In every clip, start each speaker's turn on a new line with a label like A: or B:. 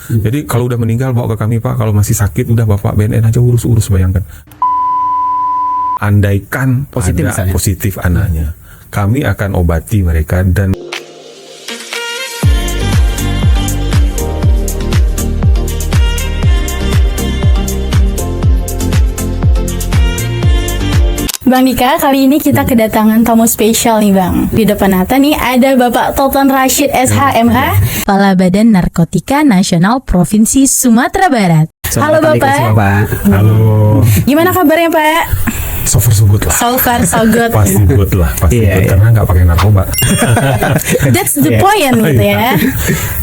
A: Jadi kalau udah meninggal bawa ke kami Pak, kalau masih sakit udah Bapak BNN aja urus-urus, bayangkan. Andaikan
B: Positif
A: ada
B: misalnya.
A: positif anaknya, kami akan obati mereka. Dan
C: Bang Dika, kali ini kita kedatangan tamu spesial nih Bang. Di depan Nata nih ada Bapak Toton Rashid SHMH, Kepala Badan Narkotika Nasional Provinsi Sumatera Barat. Halo Bapak,
A: halo,
C: gimana kabarnya Pak?
A: so far so good lah.
C: So far so good.
A: Pasti good lah, pasti
B: Iya,
A: good
B: iya.
A: karena nggak pakai narkoba.
C: That's the point gitu ya.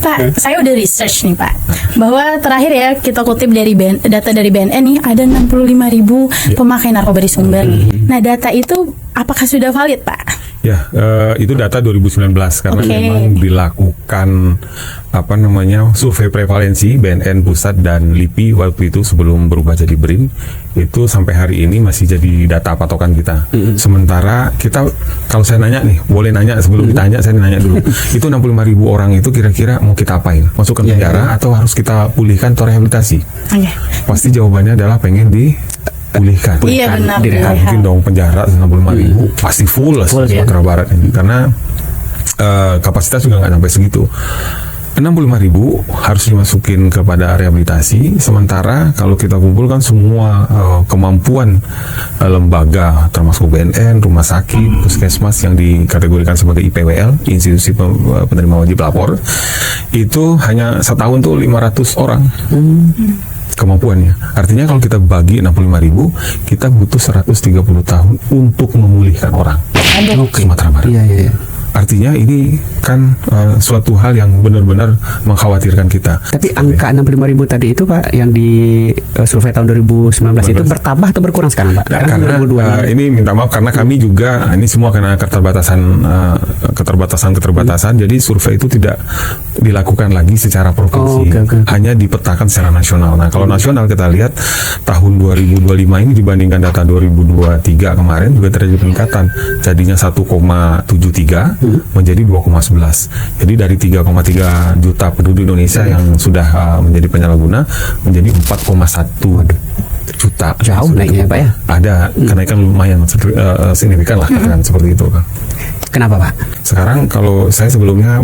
C: Pak, saya udah research nih Pak, bahwa terakhir ya kita kutip dari data dari BNN nih ada 65.000 pemakai narkoba di Sumber nih. Nah data itu apakah sudah valid Pak?
A: Ya, itu data 2019 karena
C: Oke.
A: memang dilakukan survei prevalensi BNN pusat dan LIPI waktu itu sebelum berubah jadi BRIN, itu sampai hari ini masih jadi data patokan kita. Sementara kita, kalau saya nanya nih, boleh nanya sebelum ditanya, saya nanya dulu. Itu 65.000 orang itu kira-kira mau kita apain? Masukkan penjara atau harus kita pulihkan atau rehabilitasi?
C: Oke.
A: Pasti jawabannya adalah pengen dipulihkan.
C: Iya benar.
A: Nah, mungkin dong penjara 65.000 pasti full lah
B: Full,
A: Sumatera Barat ini karena kapasitas juga nggak sampai segitu. 65.000 harus dimasukin kepada rehabilitasi. Sementara kalau kita kumpulkan semua kemampuan lembaga termasuk BNN, rumah sakit, puskesmas yang dikategorikan sebagai IPWL, institusi penerima wajib lapor, itu hanya setahun tuh 500 orang. Kemampuannya. Artinya kalau kita bagi 65.000, kita butuh 130 tahun untuk memulihkan orang. Sumatera Barat.
B: Iya.
A: Artinya ini kan suatu hal yang benar-benar mengkhawatirkan kita.
B: Tapi angka 65.000 tadi itu Pak yang di survei tahun 2019 itu bertambah atau berkurang sekarang Pak?
A: Nah, karena
B: 2022.
A: ini minta maaf karena kami juga ini semua karena keterbatasan. Jadi survei itu tidak dilakukan lagi secara provinsi,
B: Oke.
A: hanya dipetakan secara nasional. Nah, kalau nasional kita lihat tahun 2025 ini dibandingkan data 2023 kemarin juga terjadi peningkatan. Jadinya 1,73 menjadi 2,11. Jadi dari 3,3 juta penduduk Indonesia yang sudah menjadi penyalahguna menjadi 4,1 juta.
B: Jauh naiknya Pak ya?
A: Ada kenaikan lumayan signifikan lah kan seperti itu kan.
B: Kenapa Pak?
A: Sekarang kalau saya sebelumnya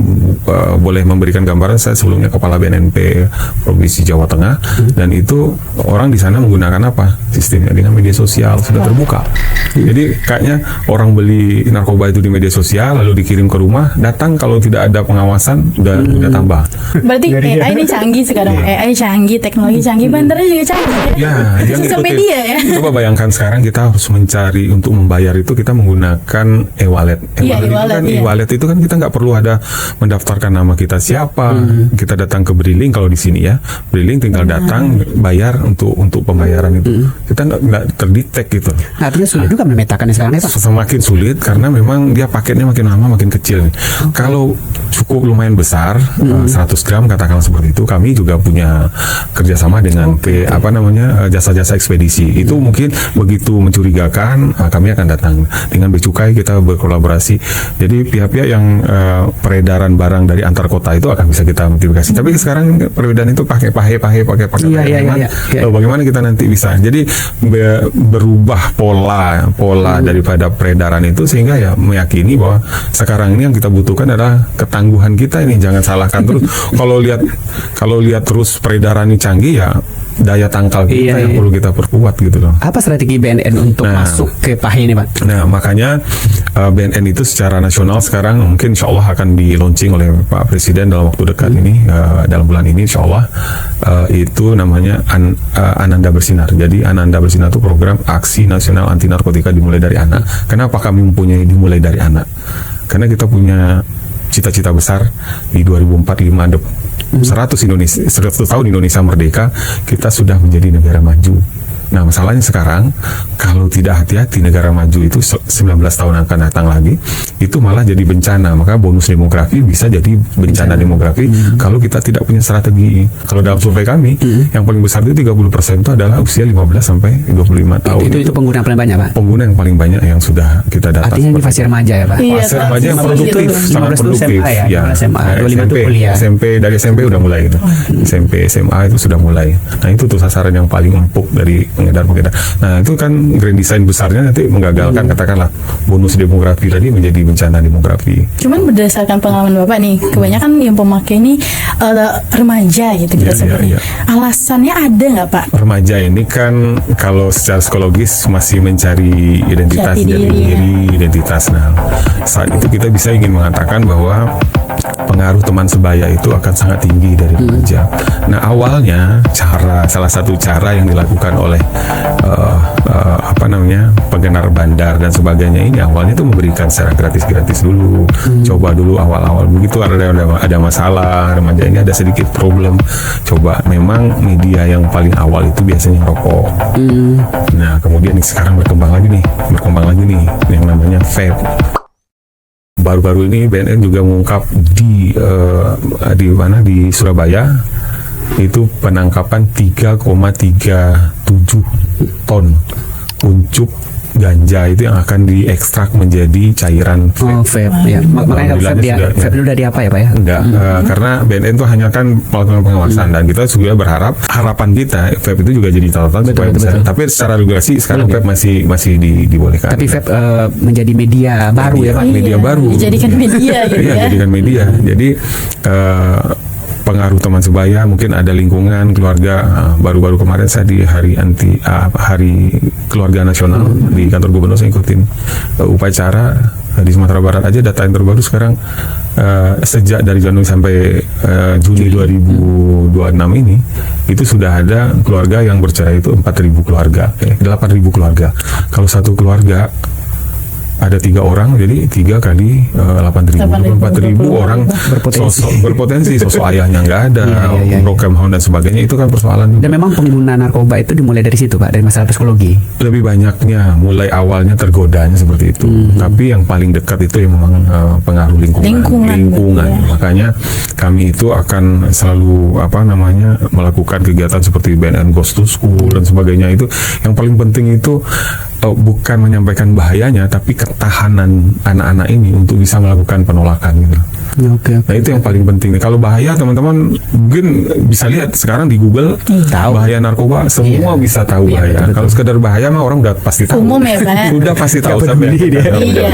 A: boleh memberikan gambaran, saya sebelumnya kepala BNNP Provinsi Jawa Tengah dan itu orang di sana menggunakan apa? Sistemnya dengan media sosial sudah terbuka. Jadi kayaknya orang beli narkoba itu di media sosial lalu dikirim ke rumah, datang kalau tidak ada pengawasan udah tambah.
C: Berarti AI ini canggih sekarang. AI canggih, teknologi canggih, bandarnya juga canggih.
A: Ya, dia
C: Sosial
A: ngikutin.
C: media ya.
A: Coba bayangkan sekarang kita harus mencari untuk membayar itu kita menggunakan e-wallet.
C: Iya, e-wallet, iya.
A: E-wallet itu kan kita nggak perlu ada mendaftarkan nama kita siapa. Kita datang ke Briling kalau di sini ya. Briling tinggal datang bayar untuk pembayaran itu. Kita nggak terdetek gitu.
B: Nah, artinya sulit juga memetakannya sekarang ya Pak?
A: Semakin sulit karena memang dia paketnya makin lama makin kecil. Kalau cukup lumayan besar, 100 gram katakanlah seperti itu, kami juga punya kerjasama dengan jasa-jasa ekspedisi. Itu mungkin begitu mencurigakan, kami akan datang dengan Bea Cukai, kita berkolaborasi. Jadi pihak-pihak yang peredaran barang dari antar kota itu akan bisa kita notifikasi. Tapi sekarang perbedaan itu pakai pahe.
B: Iya.
A: Bagaimana kita nanti bisa? Jadi berubah pola daripada peredaran itu sehingga ya meyakini bahwa sekarang ini yang kita butuhkan adalah ketangguhan kita ini, jangan salahkan terus. Kalau lihat terus peredaran ini canggih ya daya tangkal kita yang perlu kita perkuat gitu loh.
B: Apa strategi BNN untuk masuk ke pahe ini Pak?
A: Nah makanya BNN itu secara nasional sekarang mungkin insya Allah akan di launching oleh Pak Presiden dalam waktu dekat ini, dalam bulan ini insya Allah. Itu namanya Ananda Bersinar. Jadi Ananda Bersinar itu program aksi nasional anti narkotika dimulai dari anak. Kenapa kami mempunyai dimulai dari anak? Karena kita punya cita-cita besar di 2045 100 tahun Indonesia merdeka, kita sudah menjadi negara maju. Nah, masalahnya sekarang kalau tidak hati-hati negara maju itu 19 tahun akan datang lagi itu malah jadi bencana. Maka bonus demografi bisa jadi bencana demografi kalau kita tidak punya strategi. Kalau dalam survei kami yang paling besar itu 30% itu adalah usia 15 sampai 25 tahun.
B: Itu pengguna yang paling banyak, Pak.
A: Pengguna yang paling banyak yang sudah kita data.
B: Artinya ini fase remaja ya, Pak.
C: Iya,
A: Fase
C: Pak.
A: remaja yang
C: 15
A: produktif,
C: itu
A: sangat
B: 15 itu
A: produktif.
B: SMA ya, 15 SMA, 25 itu kuliah.
A: SMP dari SMP udah mulai gitu. SMP, SMA itu sudah mulai. Nah, itu tuh sasaran yang paling empuk dari pengedar-pengedar. Nah, itu kan grand design besarnya nanti menggagalkan katakanlah bonus demografi tadi menjadi bencana demografi.
C: Cuman berdasarkan pengalaman Bapak nih, kebanyakan yang pemakai ini remaja gitu kita
A: Iya,
C: sebutnya.
A: iya.
C: Alasannya ada nggak Pak?
A: Remaja ini kan kalau secara psikologis masih mencari identitas
C: Jati diri,
A: identitas. Nah, saat itu kita bisa ingin mengatakan bahwa pengaruh teman sebaya itu akan sangat tinggi dari remaja. Nah, awalnya salah satu cara yang dilakukan oleh penggenar bandar dan sebagainya ini awalnya itu memberikan secara gratis dulu, coba dulu awal-awal begitu ada masalah remaja ini ada sedikit problem, coba memang media yang paling awal itu biasanya rokok. Nah, kemudian sekarang berkembang lagi nih yang namanya vape. Baru-baru ini BNN juga mengungkap di Surabaya itu penangkapan 3,37 ton kuncup ganja itu yang akan diekstrak menjadi cairan vape.
B: Oh, vape ya. Makanya vape udah di apa ya, Pak ya?
A: Enggak, karena BNN itu hanya kan melakukan pengawasan dan kita juga berharap harapan kita vape itu juga jadi catatan supaya bisa. Tapi secara regulasi sekarang vape masih dibolehkan.
B: Tapi vape menjadi media baru ya, Pak.
A: Media baru.
C: Dijadikan media gitu
A: Iya,
C: ya.
A: jadikan media. Jadi pengaruh teman sebaya, mungkin ada lingkungan keluarga. Baru-baru kemarin saya di hari keluarga nasional di kantor gubernur, saya ikutin upacara di Sumatera Barat aja. Data yang terbaru sekarang sejak dari Januari sampai Juni 2026 ini itu sudah ada keluarga yang bercerai itu 4.000 keluarga, 8.000 keluarga. Kalau satu keluarga ada 3 orang, jadi 3 kali 8.000 orang berpotensi. Sosok ayahnya nggak ada, broken home dan sebagainya, itu kan persoalan.
B: Dan memang pengguna narkoba itu dimulai dari situ, Pak, dari masalah psikologi.
A: Lebih banyaknya mulai awalnya tergodanya seperti itu, tapi yang paling dekat itu yang memang pengaruh lingkungan.
C: Ya.
A: Makanya kami itu akan selalu melakukan kegiatan seperti BNN Goes to School dan sebagainya. Itu yang paling penting itu bukan menyampaikan bahayanya, tapi ketahanan anak-anak ini untuk bisa melakukan penolakan gitu.
B: Oke.
A: Nah, itu yang paling penting. Kalau bahaya, teman-teman mungkin bisa lihat sekarang di Google bahaya narkoba, semua bisa tahu bahaya. Kalau sekedar bahaya mah orang udah pasti tahu.
C: Umum ya, Pak.
A: Sudah pasti tahu sampai
C: Iya.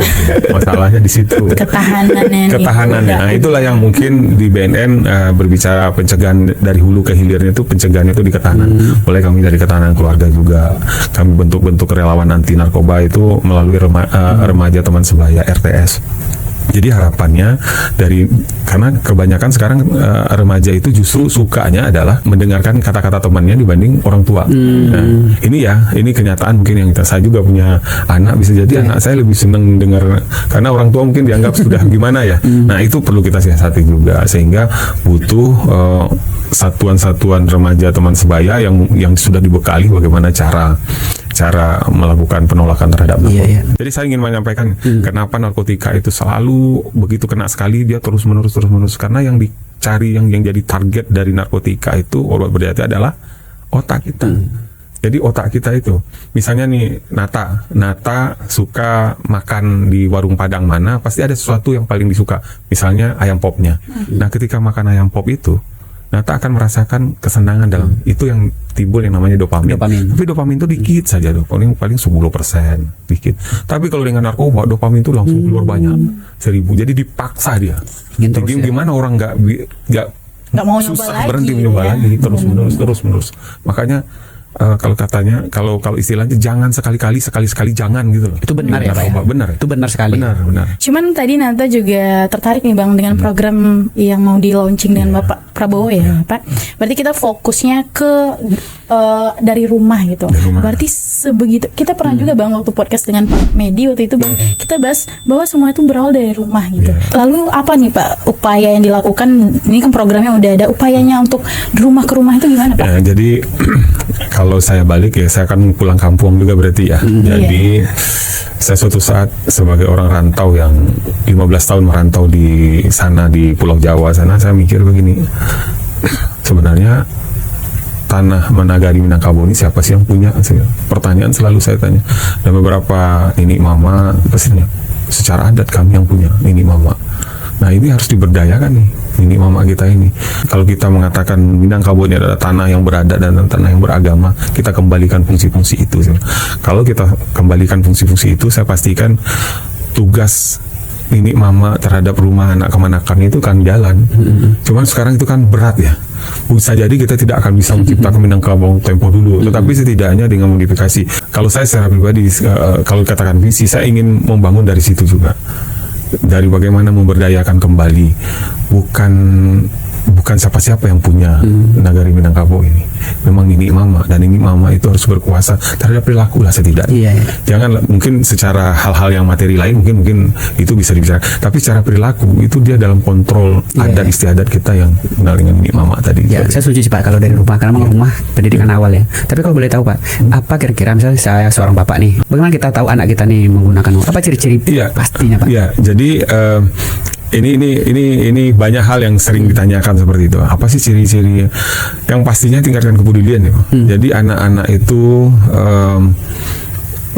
A: masalahnya di situ.
C: Ketahanannya.
A: Nah, itulah yang mungkin di BNN berbicara pencegahan dari hulu ke hilirnya itu pencegahannya itu di ketahanan. Boleh kami dari ketahanan keluarga juga. Kami bentuk-bentuk relawan anti narkoba itu melalui remaja teman sebaya RTS. Jadi harapannya karena kebanyakan sekarang remaja itu justru sukanya adalah mendengarkan kata-kata temannya dibanding orang tua. Nah, ini kenyataan mungkin yang saya juga punya anak, bisa jadi anak saya lebih senang dengar karena orang tua mungkin dianggap sudah gimana ya. Nah, itu perlu kita siasati juga sehingga butuh satuan-satuan remaja teman sebaya yang sudah dibekali bagaimana cara melakukan penolakan terhadap narkotika. Jadi saya ingin menyampaikan kenapa narkotika itu selalu begitu kena sekali dia terus menerus karena yang dicari yang jadi target dari narkotika itu obat berdaya adalah otak kita. Jadi otak kita itu, misalnya nih Nata suka makan di warung Padang mana, pasti ada sesuatu yang paling disuka, misalnya ayam popnya. Nah, ketika makan ayam pop itu Nata akan merasakan kesenangan dalam itu yang timbul yang namanya dopamin. Tapi dopamin itu dikit saja, paling 10% dikit. Tapi kalau dengan narkoba dopamin itu langsung keluar banyak, 1000. Jadi dipaksa dia. Jadi gimana orang nggak
C: mau
A: susah
C: nyoba
A: berhenti
C: lagi,
A: mencoba lagi terus menerus. Makanya kalau istilahnya jangan sekali-kali jangan gitu loh.
B: Itu benar ya, Pak ya?
A: Benar.
B: Itu benar sekali.
A: Benar.
C: Cuman tadi Nata juga tertarik nih Bang dengan program yang mau di launching dengan Bapak Prabowo ya Pak. Berarti kita fokusnya ke dari rumah gitu.
A: Dari rumah.
C: Berarti sebegitu kita pernah juga Bang waktu podcast dengan Pak Medi waktu itu Bang, kita bahas bahwa semua itu berawal dari rumah gitu. Lalu apa nih Pak upaya yang dilakukan? Ini kan programnya udah ada, upayanya untuk dari rumah ke rumah itu gimana Pak?
A: Ya, jadi kalau saya balik ya, saya akan pulang kampung juga berarti ya. Jadi saya suatu saat sebagai orang rantau yang 15 tahun merantau di sana di Pulau Jawa sana, saya mikir begini, sebenarnya tanah Managari Minangkabau ini siapa sih yang punya? Pertanyaan selalu saya tanya. Dan beberapa ini mama pastinya secara adat kami yang punya ini mama. Nah ini harus diberdayakan nih, ini mama kita ini. Kalau kita mengatakan Minangkabau ini adalah tanah yang beradat dan tanah yang beragama, kita kembalikan fungsi-fungsi itu. Kalau kita kembalikan fungsi-fungsi itu, saya pastikan tugas ini mama terhadap rumah anak kemanakan itu kan jalan. Cuman sekarang itu kan berat ya. Bisa jadi kita tidak akan bisa menciptakan Minangkabau tempo dulu, tetapi setidaknya dengan modifikasi. Kalau saya secara pribadi, kalau katakan visi, saya ingin membangun dari situ juga. Dari bagaimana memberdayakan kembali, bukan siapa-siapa yang punya Nagari Minangkabau ini. Memang ini mama, dan ini mama itu harus berkuasa terhadap perilaku lah setidaknya. Jangan mungkin secara hal-hal yang materi lain mungkin itu bisa dibicarakan, tapi secara perilaku itu dia dalam kontrol adat istiadat kita yang kenal dengan ini mama tadi.
B: Ya, saya setuju sih Pak kalau dari rumah, karena memang rumah pendidikan awal ya. Tapi kalau boleh tahu Pak, apa kira-kira misalnya saya seorang bapak nih, bagaimana kita tahu anak kita nih menggunakan apa ciri-ciri pastinya Pak?
A: Iya, jadi ini banyak hal yang sering ditanyakan seperti itu. Apa sih ciri-ciri yang pastinya tingkatkan kepedulian ya, Pak? Jadi anak-anak itu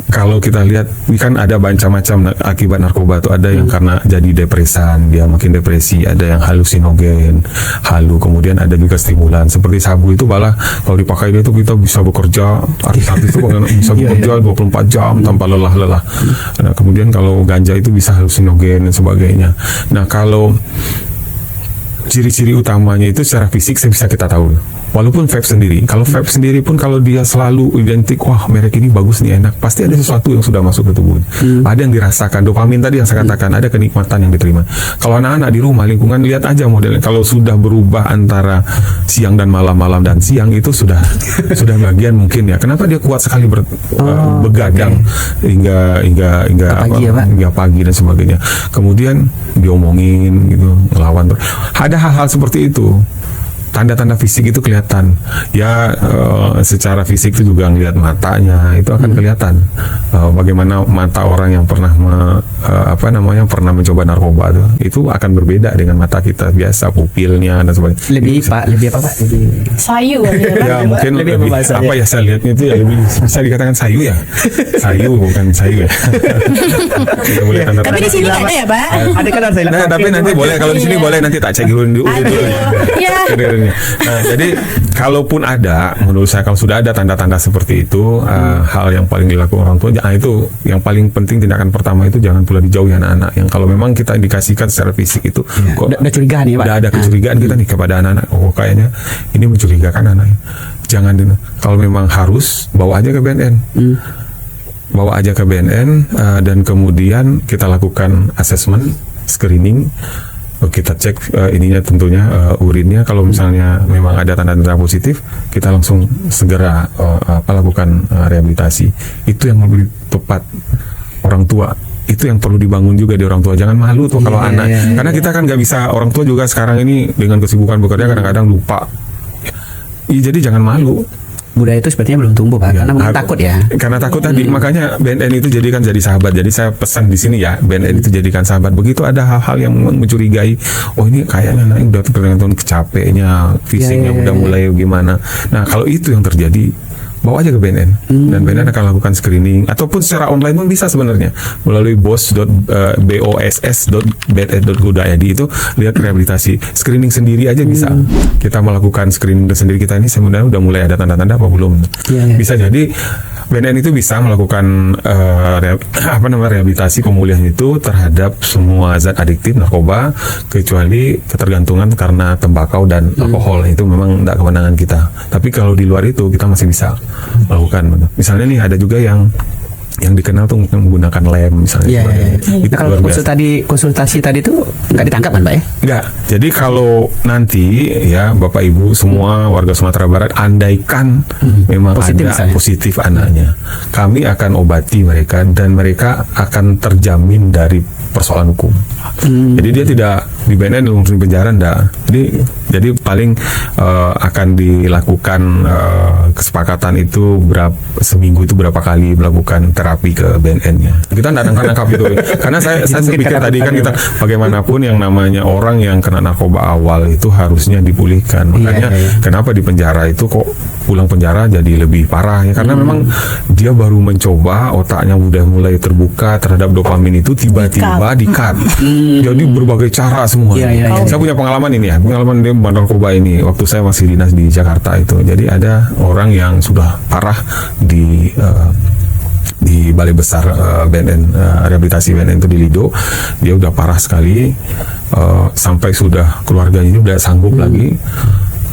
A: kalau kita lihat ini kan ada macam-macam akibat narkoba tuh. Ada yang karena jadi depresan, dia makin depresi. Ada yang halusinogen, kemudian ada juga stimulan. Seperti sabu itu malah kalau dipakai itu kita bisa bekerja, artis-artis itu bisa bekerja 24 jam tanpa lelah-lelah. Nah, kemudian kalau ganja itu bisa halusinogen dan sebagainya. Nah, kalau ciri-ciri utamanya itu secara fisik bisa kita tahu. Walaupun vape sendiri, kalau vape sendiri pun kalau dia selalu identik, wah merek ini bagus nih, enak, pasti ada sesuatu yang sudah masuk ke tubuh. Ada yang dirasakan, dopamin tadi yang saya katakan, ada kenikmatan yang diterima. Kalau anak-anak di rumah, lingkungan, lihat aja modelnya. Kalau sudah berubah antara siang dan malam dan siang itu sudah bagian mungkin ya. Kenapa dia kuat sekali begadang hingga
B: pagi,
A: hingga pagi dan sebagainya. Kemudian diomongin gitu, ngelawan. Ada hal-hal seperti itu. Tanda-tanda fisik itu kelihatan ya, secara fisik itu juga ngelihat matanya itu akan kelihatan bagaimana mata orang yang pernah pernah mencoba narkoba itu akan berbeda dengan mata kita biasa, pupilnya dan sebagainya.
B: Lebih apa Pak?
C: Sayu
A: ya mungkin lebih apa ya, saya lihatnya itu ya lebih bisa dikatakan sayu ya. Sayu bukan sayu ya.
C: Tapi di sini ada ya Pak?
B: Ada kan saya.
A: Nah, tapi nanti boleh kalau di sini boleh nanti tak cek dulu ya. Nah, jadi kalaupun ada, menurut saya kalau sudah ada tanda-tanda seperti itu, hal yang paling dilakukan orang tua, itu yang paling penting, tindakan pertama itu jangan pula dijauhi anak-anak. Yang kalau memang kita indikasikan secara fisik itu, kok
B: udah curigaan ya Pak?
A: Udah ada kecurigaan kita nih kepada anak-anak, oh kayaknya ini mencurigakan anaknya. Jangan kalau memang harus bawa aja ke BNN. Bawa aja ke BNN dan kemudian kita lakukan assessment, screening. Kita cek ininya tentunya urinnya. Kalau misalnya memang ada tanda-tanda positif, kita langsung segera lakukan rehabilitasi. Itu yang lebih tepat. Orang tua itu yang perlu dibangun juga di orang tua. Jangan malu tuh kalau anak, karena kita kan nggak bisa, orang tua juga sekarang ini dengan kesibukan bekerja kadang-kadang lupa. Jadi jangan malu.
B: Budaya itu sepertinya belum tumbuh Pak, karena mungkin takut ya.
A: Karena takut tadi, makanya BNN itu jadikan jadi sahabat. Jadi saya pesan di sini ya, BNN itu jadikan sahabat. Begitu ada hal-hal yang mencurigai, oh ini kayaknya anak udah tergantung kecapeknya, fisiknya udah mulai gimana. Nah kalau itu yang terjadi, bawa aja ke BNN dan BNN akan lakukan screening, ataupun secara online pun bisa sebenarnya melalui boss.boss.bnn.go.id itu lihat rehabilitasi, screening sendiri aja bisa. Kita melakukan screening sendiri kita ini sebenarnya udah mulai ada tanda-tanda apa belum. Bisa jadi BNN itu bisa melakukan rehabilitasi pemulihan itu terhadap semua zat adiktif narkoba kecuali ketergantungan karena tembakau dan alkohol. Itu memang tidak kewenangan kita. Tapi kalau di luar itu kita masih bisa melakukan. Misalnya nih ada juga yang yang dikenal tuh menggunakan lem misalnya.
B: Iya.
A: Itu
B: Nah, kalau
A: luar biasa.
B: konsultasi tadi itu nggak ditangkap kan Pak ya?
A: Enggak. Jadi kalau nanti ya Bapak Ibu semua warga Sumatera Barat, andaikan memang
B: Positif
A: ada
B: misalnya.
A: positif anaknya, kami akan obati mereka dan mereka akan terjamin dari persoalan hukum. Jadi dia tidak di BNN langsung di penjara, enggak. Jadi paling akan dilakukan kesepakatan itu seminggu itu berapa kali melakukan terapi ke BNN-nya. Kita tidak nangkap itu, karena saya pikir tadi kan kita bagaimanapun yang namanya orang yang kena narkoba awal itu harusnya dipulihkan. Makanya kenapa di penjara itu kok pulang penjara jadi lebih parah ya, karena memang dia baru mencoba, otaknya udah mulai terbuka terhadap dopamin itu, tiba-tiba di-cut. Jadi berbagai cara semua. Saya punya pengalaman ini ya, pengalaman di narkoba ini waktu saya masih dinas di Jakarta itu. Jadi ada orang yang sudah parah di Balai Besar BNN, rehabilitasi BNN itu di Lido. Dia udah parah sekali, sampai sudah keluarganya udah sanggup lagi.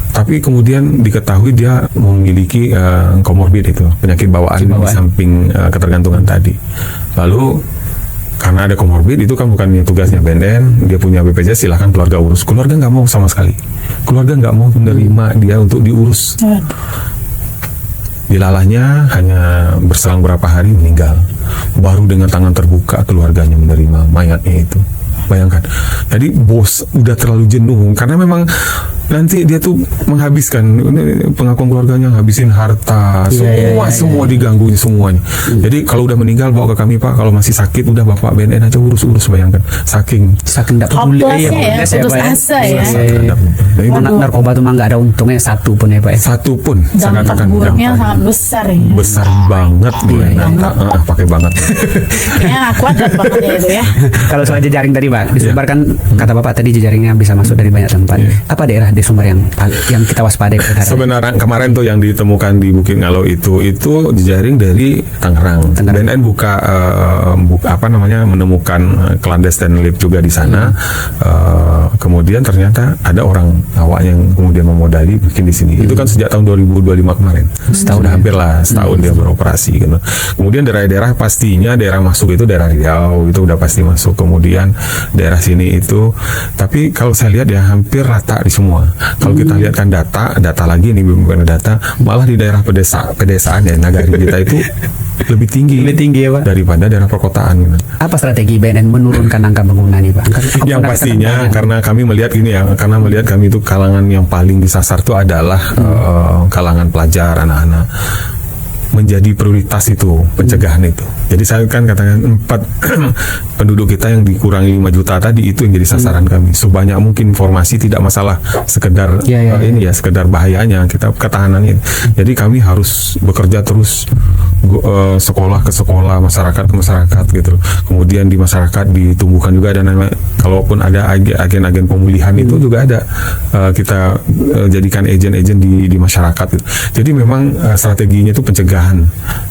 A: Tapi kemudian diketahui dia memiliki komorbid itu, penyakit bawaan di samping ketergantungan tadi. Lalu karena ada komorbid itu kan bukannya tugasnya BNN, dia punya BPJS, silahkan keluarga urus. Keluarga nggak mau sama sekali. Keluarga nggak mau menerima dia untuk diurus. Dilalahnya hanya berselang berapa hari meninggal. Baru dengan tangan terbuka keluarganya menerima mayatnya itu. Bayangkan. Jadi bos udah terlalu jenuh karena memang nanti dia tuh menghabiskan, pengakuan keluarganya ngabisin harta, semua diganggu semuanya. Jadi kalau udah meninggal bawa ke kami Pak, kalau masih sakit udah Bapak BNN aja urus, bayangkan. Saking
B: enggak peduli
C: putus asa ya.
B: Narkoba tuh mah nggak ada untungnya satu pun ya Pak ya.
A: Satu pun saya
C: Dampak
A: katakan
C: buruknya sangat besar ya.
A: besar banget pakai banget.
C: Ya kuat banget ya itu ya.
B: Kalau soal jejaring tadi Pak, disebarkan kata Bapak tadi jejaringnya bisa masuk dari banyak tempat. Apa daerah di sumber yang kita waspadai?
A: Sebenarnya kemarin tuh yang ditemukan di Bukit Ngalo itu jejaring dari Tangerang. BNN buka menemukan clandestine lab juga di sana. Kemudian ternyata ada orang awak yang kemudian memodali bikin di sini. Itu kan sejak tahun 2025 kemarin. Sudah hampir lah setahun dia beroperasi gitu. Kemudian daerah-daerah pastinya daerah masuk itu daerah Riau itu udah pasti masuk. Kemudian daerah sini itu, tapi kalau saya lihat ya hampir rata di semua. Kalau kita lihat kan data lagi nih, bukan data, malah di daerah pedesaan ya nagari kita itu lebih tinggi ya Pak daripada daerah perkotaan gitu.
B: Apa strategi BNN menurunkan angka pengguna nih Pak?
A: Yang pastinya karena kami melihat ini ya, karena melihat kami itu kalangan yang paling disasar itu adalah kalangan pelajar, anak-anak. Menjadi prioritas itu pencegahan itu. Jadi saya kan katakan 4 penduduk kita yang dikurangi 5 juta tadi itu yang jadi sasaran kami. Sebanyak mungkin informasi, tidak masalah sekedar ini ya sekedar bahayanya, kita ketahanannya. Jadi kami harus bekerja terus, sekolah ke sekolah, masyarakat ke masyarakat gitu. Kemudian di masyarakat ditumbuhkan juga, dan kalaupun ada agen-agen pemulihan itu juga ada, kita jadikan agen-agen di masyarakat gitu. Jadi memang strateginya itu pencegahan.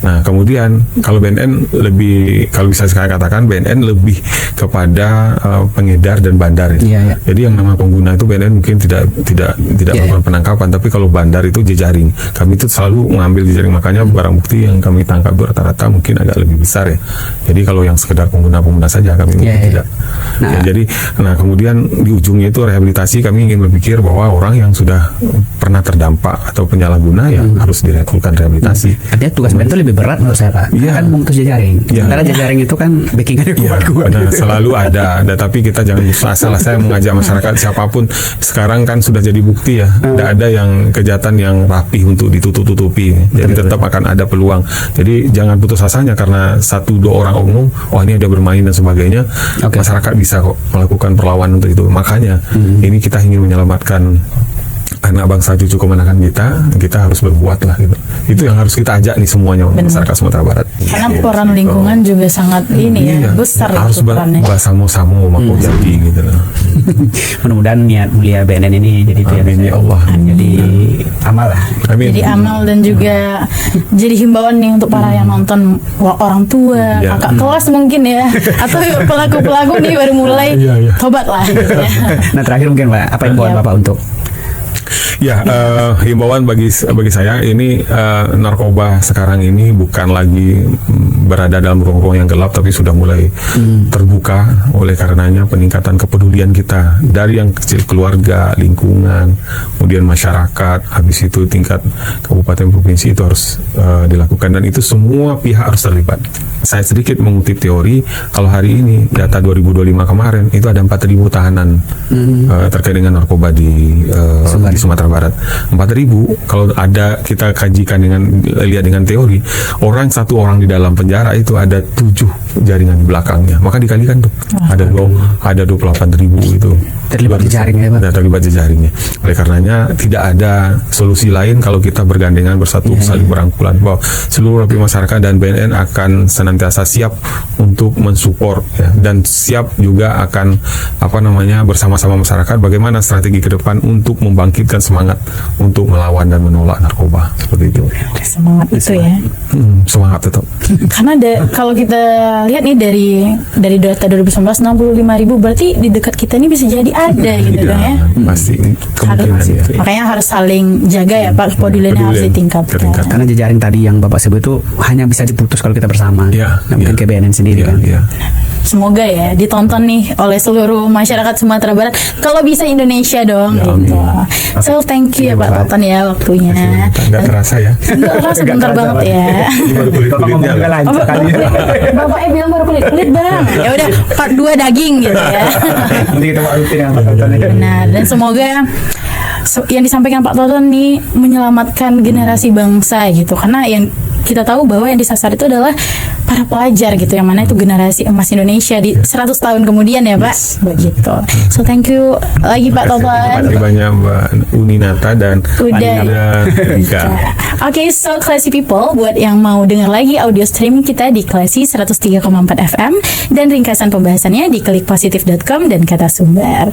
A: Nah kemudian kalau BNN lebih, kalau bisa saya katakan BNN lebih kepada pengedar dan bandar ya. Jadi yang nama pengguna itu BNN mungkin tidak melakukan penangkapan, tapi kalau bandar itu jejaring. Kami itu selalu mengambil jejaring, makanya barang bukti yang kami tangkap itu rata-rata mungkin agak lebih besar ya. Jadi kalau yang sekedar pengguna saja kami mungkin tidak. Nah kemudian di ujungnya itu rehabilitasi, kami ingin berpikir bahwa orang yang sudah pernah terdampak atau penyalahguna ya harus dilakukan rehabilitasi.
B: Artinya tugas BNN itu lebih berat menurut saya Pak. Kan memutus jejaring. Sementara jejaring itu kan backingannya kuat-kuat.
A: Nah, selalu ada, tapi kita jangan salah. Saya mengajak masyarakat siapapun sekarang kan sudah jadi bukti ya. Tidak ada yang kejahatan yang rapih untuk ditutup-tutupi. Jadi tetap akan ada peluang. Jadi jangan putus asanya karena 1-2 orang oknum, ini udah bermain dan sebagainya. Masyarakat bisa kok melakukan perlawanan untuk itu. Makanya ini kita ingin menyelamatkan anak bangsa, cucu kemenangan kita harus berbuat lah gitu. Itu yang harus kita ajak nih semuanya masyarakat Sumatera Barat.
C: Karena peran lingkungan juga sangat besar
A: harus
C: perannya.
A: bersama-sama jadi gitu loh.
B: Mudah-mudahan niat mulia BNN ini jadi
A: ya Allah.
B: Jadi amal lah.
A: Amin.
C: Jadi amal dan juga jadi himbauan nih untuk para yang nonton, orang tua, kakak kelas mungkin ya, atau pelaku-pelaku nih baru mulai tobat lah gitu ya.
B: Nah terakhir mungkin Pak, apa himbauan Bapak untuk
A: Ya, himbauan bagi saya ini, narkoba sekarang ini bukan lagi berada dalam ruang-ruang yang gelap, tapi sudah mulai terbuka. Oleh karenanya peningkatan kepedulian kita dari yang kecil, keluarga, lingkungan, kemudian masyarakat, habis itu tingkat kabupaten provinsi itu harus dilakukan, dan itu semua pihak harus terlibat. Saya sedikit mengutip teori, kalau hari ini data 2025 kemarin itu ada 4.000 tahanan terkait dengan narkoba di Sumatera Barat. 4.000, kalau ada kita kajikan lihat dengan teori, satu orang di dalam penjara itu ada 7 jaringan di belakangnya, maka dikalikan tuh ada 28.000 itu
B: terlibat jejaringnya, Pak.
A: Terlibat jejaringnya. Oleh karenanya tidak ada solusi lain kalau kita bergandengan bersatu, saling berangkulan, bahwa seluruh lapisan masyarakat dan BNN akan senantiasa siap untuk mensupport, ya, dan siap juga akan bersama-sama masyarakat bagaimana strategi ke depan untuk membangkitkan semangat untuk melawan dan menolak narkoba, seperti itu.
C: Semangat itu ya.
A: Semangat tetap.
C: Karena kalau kita lihat nih dari data 2019 65.000, berarti di dekat kita ini bisa jadi ada gitu kan ya.
A: Pasti kemungkinan itu.
C: Makanya harus saling jaga ya Pak, kepeduliannya harus ditingkatkan.
B: Karena jejaring tadi yang Bapak sebut itu hanya bisa diputus kalau kita bersama. Nggak mungkin ke BNN sendiri kan.
C: Semoga ya ditonton nih oleh seluruh masyarakat Sumatera Barat. Kalau bisa Indonesia dong gitu. So thank you ya Pak Toton ya waktunya.
A: Nggak terasa ya.
C: Nggak terasa, bentar banget ya.
A: Baru kulit-kulitnya lah.
C: Bapaknya bilang baru kulit bang. Ya udah part 2 daging gitu ya.
B: Nanti kita rutin yang Pak Toton.
C: Benar, dan semoga yang disampaikan Pak Toton nih menyelamatkan generasi bangsa gitu, karena yang kita tahu bahwa yang disasar itu adalah para pelajar gitu, yang mana itu generasi emas Indonesia di 100 tahun kemudian ya Pak, begitu. So thank you lagi Pak Toton.
A: Terima kasih banyak Mbak Uninata dan Rika.
C: Oke, so Classy People, buat yang mau dengar lagi audio streaming kita di Classy 103,4 FM dan ringkasan pembahasannya di klikpositif.com dan Kata Sumber.